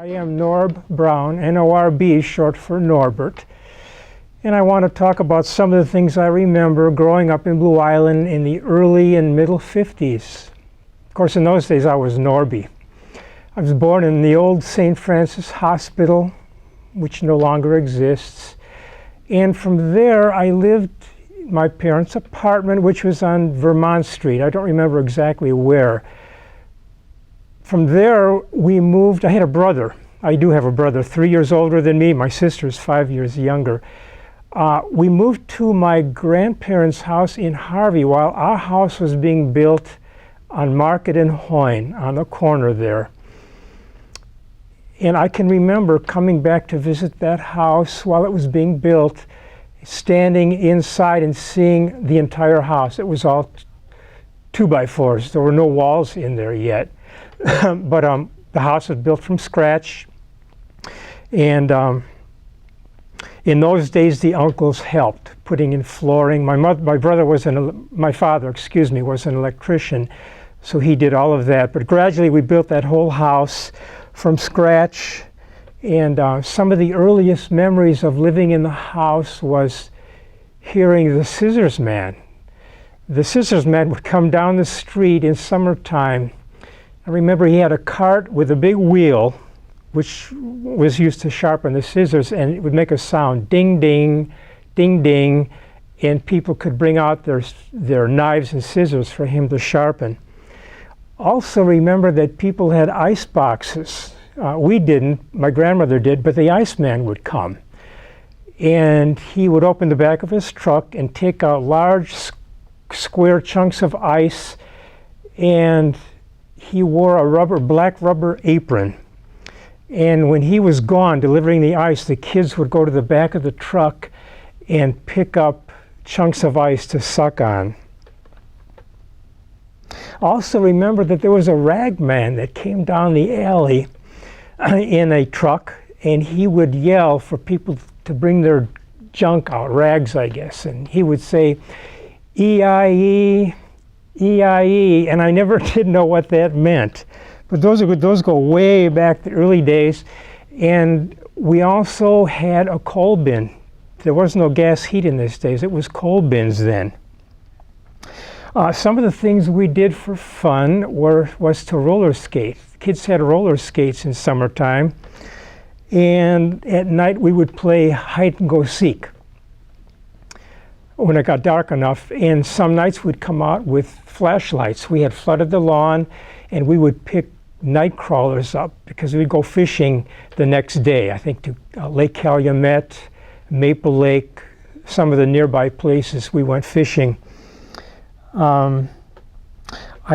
I am Norb Brown, N-O-R-B, short for Norbert. And I want to talk about some of the things I remember growing up in Blue Island in the early and middle 50s. Of course, in those days I was Norby. I was born in the old St. Francis Hospital, which no longer exists. And from there I lived in my parents' apartment, which was on Vermont Street. I don't remember exactly where. From there we moved. I had a brother. I do have a brother, 3 years older than me. My sister's 5 years younger. We moved to my grandparents' house in Harvey while our house was being built on Market and Hoyne on the corner there. And I can remember coming back to visit that house while it was being built, standing inside and seeing the entire house. It was all 2x4s. There were no walls in there yet. But the house was built from scratch. And in those days, the uncles helped putting in flooring. My father was an electrician, so he did all of that. But gradually, we built that whole house from scratch. And some of the earliest memories of living in the house was hearing the scissors man. The scissors man would come down the street in summertime. I remember he had a cart with a big wheel, which was used to sharpen the scissors, and it would make a sound, ding, ding, ding, ding, and people could bring out their knives and scissors for him to sharpen. Also remember that people had ice boxes. We didn't, my grandmother did, but the Iceman would come. And he would open the back of his truck and take out large square chunks of ice, and he wore a black rubber apron. And when he was gone delivering the ice, the kids would go to the back of the truck and pick up chunks of ice to suck on. Also remember that there was a rag man that came down the alley in a truck, and he would yell for people to bring their junk out, rags, I guess. And he would say, E-I-E, E-I-E, and I never did know what that meant. But those go way back the early days. And we also had a coal bin. There was no gas heat in these days. It was coal bins then. Some of the things we did for fun was to roller skate. Kids had roller skates in summertime. And at night we would play hide and go seek when it got dark enough. And some nights we'd come out with flashlights. We had flooded the lawn, and we would pick night crawlers up because we'd go fishing the next day, I think to Lake Calumet, Maple Lake, some of the nearby places we went fishing. I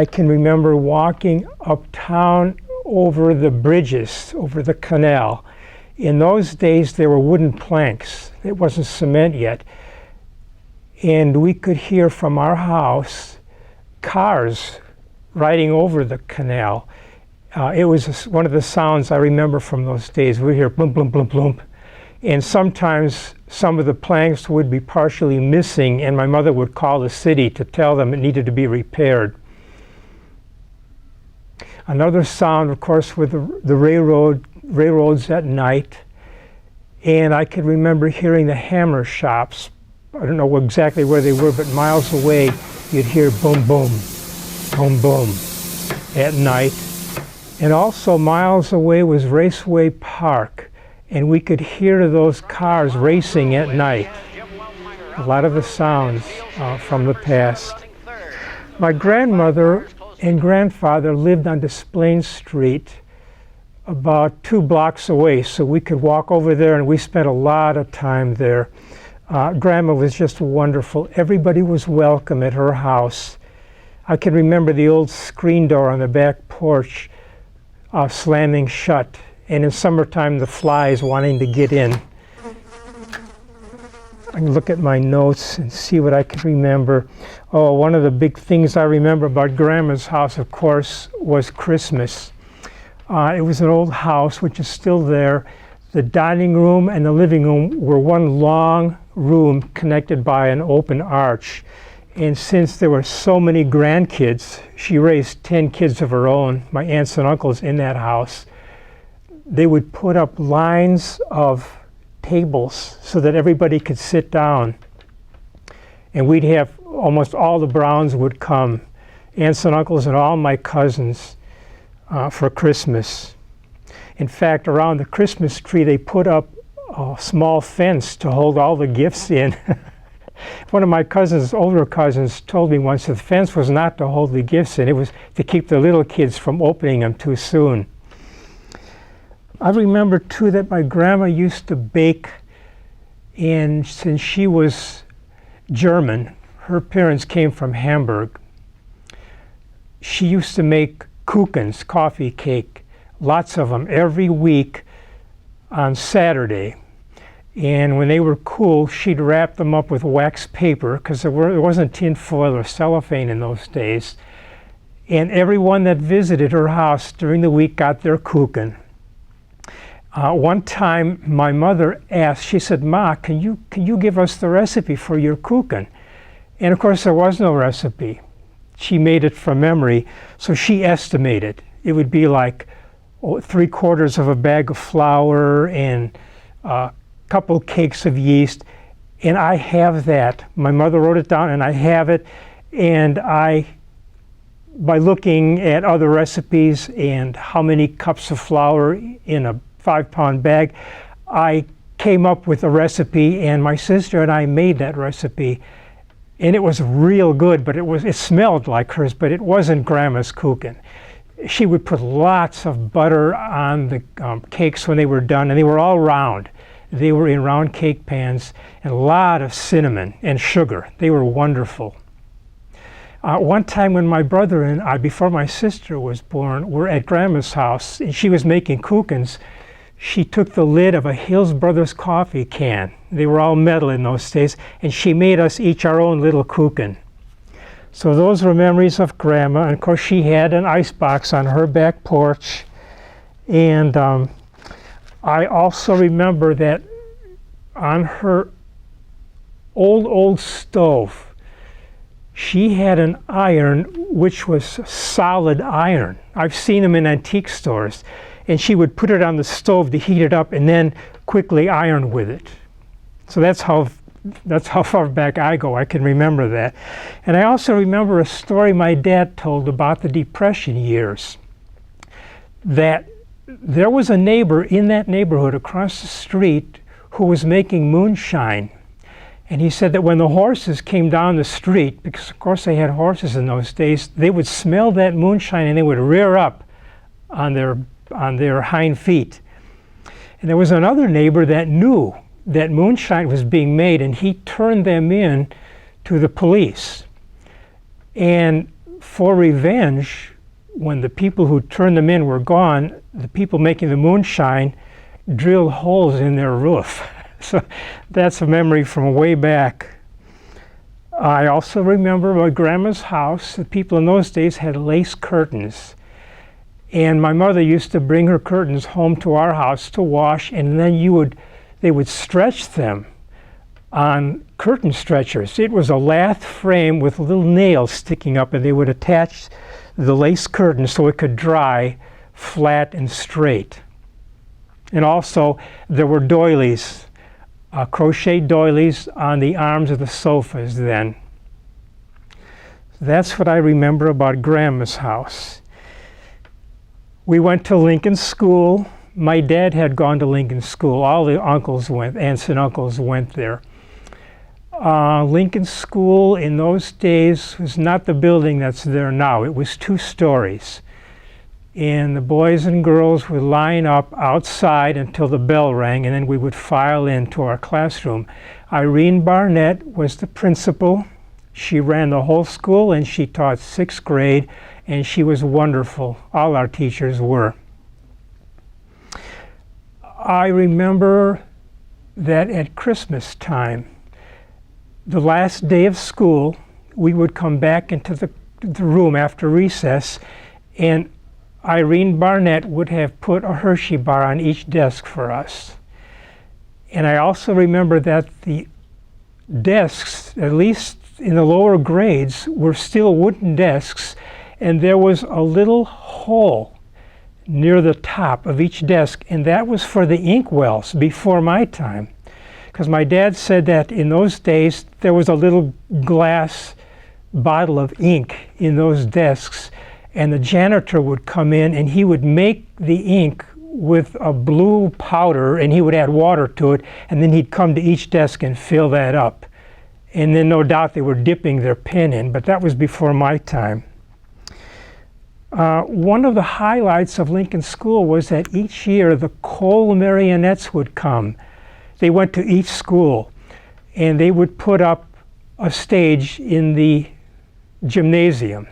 can remember walking uptown over the bridges, over the canal. In those days, there were wooden planks. It wasn't cement yet. And we could hear from our house cars riding over the canal. It was one of the sounds I remember from those days. We'd hear bloom, bloom, bloom, bloom. And sometimes some of the planks would be partially missing, and my mother would call the city to tell them it needed to be repaired. Another sound, of course, were the railroads at night. And I could remember hearing the hammer shops. I don't know exactly where they were, but miles away, you'd hear boom, boom, boom, boom at night. And also miles away was Raceway Park, and we could hear those cars racing at night. A lot of the sounds from the past. My grandmother and grandfather lived on Desplaines Street about 2 blocks away, so we could walk over there, and we spent a lot of time there. Grandma was just wonderful. Everybody was welcome at her house. I can remember the old screen door on the back porch slamming shut, and in summertime the flies wanting to get in. I can look at my notes and see what I can remember. Oh, one of the big things I remember about Grandma's house, of course, was Christmas. It was an old house, which is still there. The dining room and the living room were one long room connected by an open arch. And since there were so many grandkids, she raised 10 kids of her own, my aunts and uncles in that house. they would put up lines of tables so that everybody could sit down. And we'd have almost all the Browns would come, aunts and uncles and all my cousins for Christmas. In fact, around the Christmas tree, they put up a small fence to hold all the gifts in. One of my cousins, older cousins, told me once that the fence was not to hold the gifts in, it was to keep the little kids from opening them too soon. I remember too that my grandma used to bake, and since she was German, her parents came from Hamburg, she used to make kuchens, coffee cake, lots of them every week on Saturday. And when they were cool, she'd wrap them up with wax paper, because there wasn't tin foil or cellophane in those days. And everyone that visited her house during the week got their kuchen. One time, my mother asked, she said, "Ma, can you give us the recipe for your kuchen?" And of course, there was no recipe. She made it from memory, so she estimated. It would be like 3/4 of a bag of flour and couple cakes of yeast, and I have that. My mother wrote it down and I have it, and by looking at other recipes and how many cups of flour in a 5-pound bag, I came up with a recipe, and my sister and I made that recipe, and it was real good, but it smelled like hers, but it wasn't Grandma's kuchen. She would put lots of butter on the cakes when they were done, and they were all round. They were in round cake pans, and a lot of cinnamon and sugar. They were wonderful. One time when my brother and I, before my sister was born, were at Grandma's house, and she was making kuchens, she took the lid of a Hills Brothers coffee can. They were all metal in those days, and she made us each our own little kuchen. So those were memories of Grandma. And of course, she had an icebox on her back porch, and I also remember that on her old stove, she had an iron which was solid iron. I've seen them in antique stores. And she would put it on the stove to heat it up and then quickly iron with it. So that's how far back I go. I can remember that. And I also remember a story my dad told about the Depression years, that there was a neighbor in that neighborhood across the street who was making moonshine. And he said that when the horses came down the street, because of course they had horses in those days, they would smell that moonshine and they would rear up on their hind feet. And there was another neighbor that knew that moonshine was being made, and he turned them in to the police. And for revenge, when the people who turned them in were gone, the people making the moonshine drilled holes in their roof. So that's a memory from way back. I also remember my Grandma's house. The people in those days had lace curtains. And my mother used to bring her curtains home to our house to wash, and then they would stretch them on curtain stretchers. It was a lath frame with little nails sticking up, and they would attach the lace curtain so it could dry flat and straight. And also there were doilies, crochet doilies on the arms of the sofas then. That's what I remember about Grandma's house. We went to Lincoln School. My dad had gone to Lincoln School. All the aunts and uncles went there. Lincoln School in those days was not the building that's there now. It was 2 stories. And the boys and girls would line up outside until the bell rang, and then we would file into our classroom. Irene Barnett was the principal. She ran the whole school, and she taught 6th grade, and she was wonderful. All our teachers were. I remember that at Christmas time, the last day of school, we would come back into the room after recess, and Irene Barnett would have put a Hershey bar on each desk for us. And I also remember that the desks, at least in the lower grades, were still wooden desks, and there was a little hole near the top of each desk, and that was for the ink wells before my time. Because my dad said that in those days there was a little glass bottle of ink in those desks, and the janitor would come in and he would make the ink with a blue powder, and he would add water to it, and then he'd come to each desk and fill that up. And then no doubt they were dipping their pen in, but that was before my time. One of the highlights of Lincoln School was that each year the coal marionettes would come. They went to each school, and they would put up a stage in the gymnasium,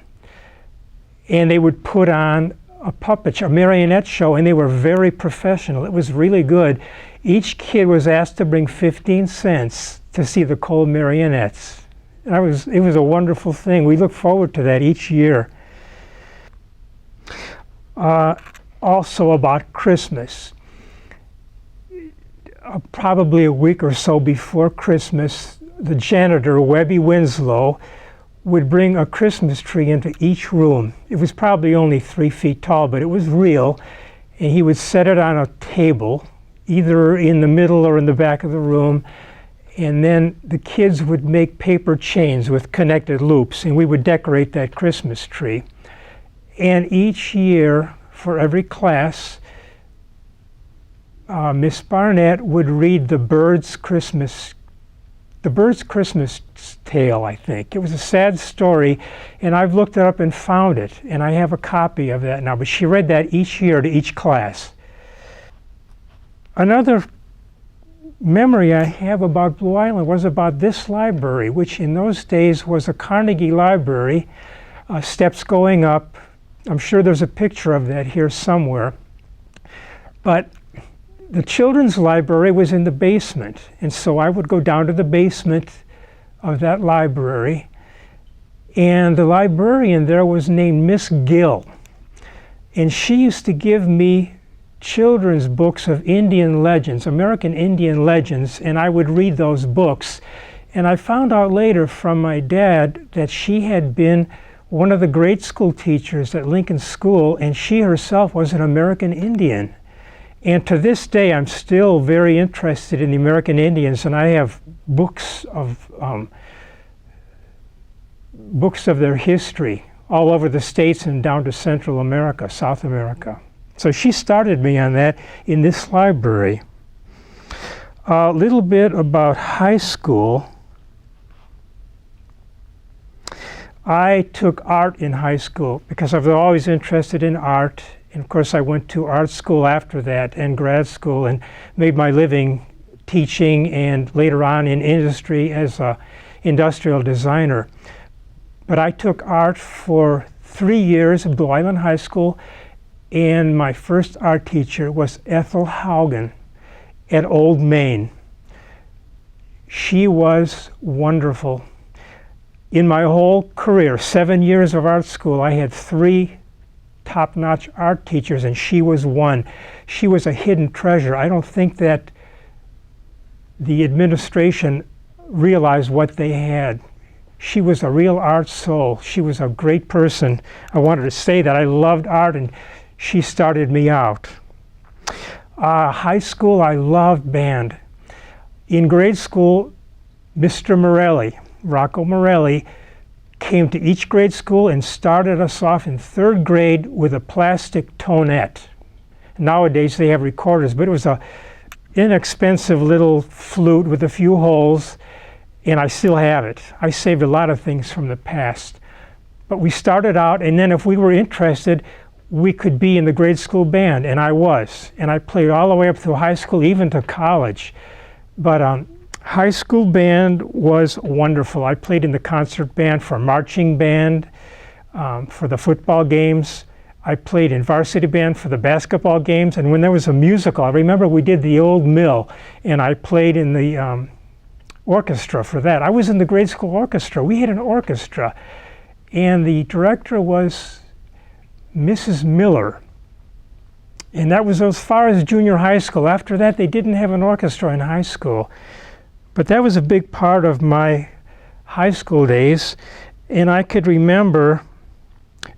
and they would put on a marionette show, and they were very professional. It was really good. Each kid was asked to bring 15 cents to see the coal marionettes. It was a wonderful thing. We look forward to that each year. Also about Christmas. Probably a week or so before Christmas, the janitor, Webby Winslow, would bring a Christmas tree into each room. It was probably only 3 feet tall, but it was real. And he would set it on a table, either in the middle or in the back of the room. And then the kids would make paper chains with connected loops, and we would decorate that Christmas tree. And each year, for every class, Miss Barnett would read the bird's Christmas tale, I think. It was a sad story, and I've looked it up and found it, and I have a copy of that now. But she read that each year to each class. Another memory I have about Blue Island was about this library, which in those days was a Carnegie library, steps going up. I'm sure there's a picture of that here somewhere. But the children's library was in the basement, and so I would go down to the basement of that library, and the librarian there was named Miss Gill, and she used to give me children's books of Indian legends, American Indian legends, and I would read those books. And I found out later from my dad that she had been one of the grade school teachers at Lincoln School, and she herself was an American Indian. And to this day, I'm still very interested in the American Indians, and I have books of their history all over the States and down to Central America, South America. So she started me on that in this library. A little bit about high school. I took art in high school because I was always interested in art. And of course, I went to art school after that and grad school and made my living teaching and later on in industry as an industrial designer. But I took art for 3 years at Blue Island High School, and my first art teacher was Ethel Haugen at Old Main. She was wonderful. In my whole career, 7 years of art school, I had 3 top-notch art teachers, and she was one. She was a hidden treasure. I don't think that the administration realized what they had. She was a real art soul. She was a great person. I wanted to say that. I loved art, and she started me out. High school, I loved band. In grade school, Mr. Morelli, Rocco Morelli, came to each grade school and started us off in 3rd grade with a plastic tonette. Nowadays they have recorders, but it was an inexpensive little flute with a few holes, and I still have it. I saved a lot of things from the past. But we started out, and then if we were interested, we could be in the grade school band, and I was. And I played all the way up through high school, even to college. But high school band was wonderful. I played in the concert band for marching band, for the football games. I played in varsity band for the basketball games. And when there was a musical, I remember we did The Old Mill, and I played in the orchestra for that. I was in the grade school orchestra. We had an orchestra, and the director was Mrs. Miller. And that was as far as junior high school. After that, they didn't have an orchestra in high school. But that was a big part of my high school days. And I could remember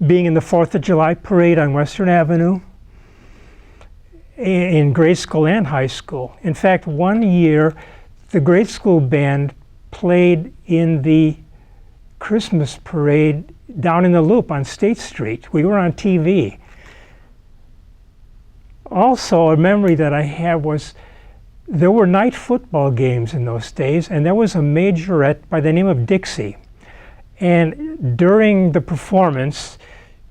being in the 4th of July parade on Western Avenue in grade school and high school. In fact, one year, the grade school band played in the Christmas parade down in the Loop on State Street. We were on TV. Also, a memory that I have was there were night football games in those days, and there was a majorette by the name of Dixie. And during the performance,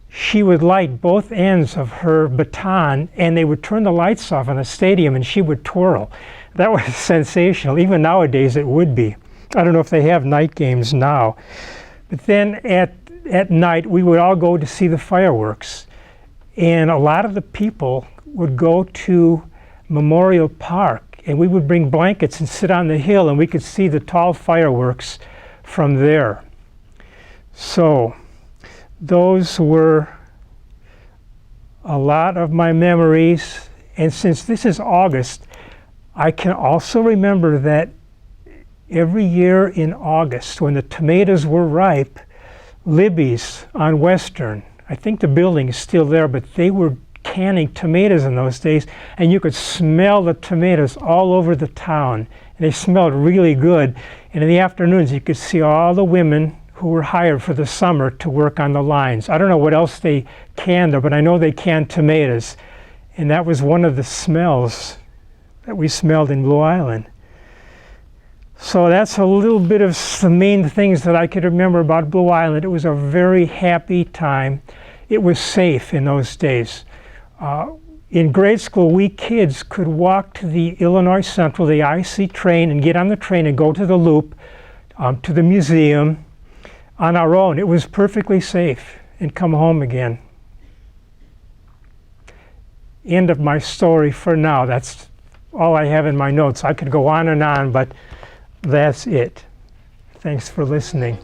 she would light both ends of her baton, and they would turn the lights off in the stadium, and she would twirl. That was sensational. Even nowadays, it would be. I don't know if they have night games now. But then at night, we would all go to see the fireworks. And a lot of the people would go to Memorial Park, and we would bring blankets and sit on the hill, and we could see the tall fireworks from there. So those were a lot of my memories. And since this is August, I can also remember that every year in August, when the tomatoes were ripe, Libby's on Western, I think the building is still there, but they were canning tomatoes in those days, and you could smell the tomatoes all over the town. And they smelled really good. And in the afternoons, you could see all the women who were hired for the summer to work on the lines. I don't know what else they canned there, but I know they canned tomatoes. And that was one of the smells that we smelled in Blue Island. So that's a little bit of the main things that I could remember about Blue Island. It was a very happy time. It was safe in those days. In grade school, we kids could walk to the Illinois Central, the IC train, and get on the train and go to the Loop, to the museum on our own. It was perfectly safe, and come home again. End of my story for now. That's all I have in my notes. I could go on and on, but that's it. Thanks for listening.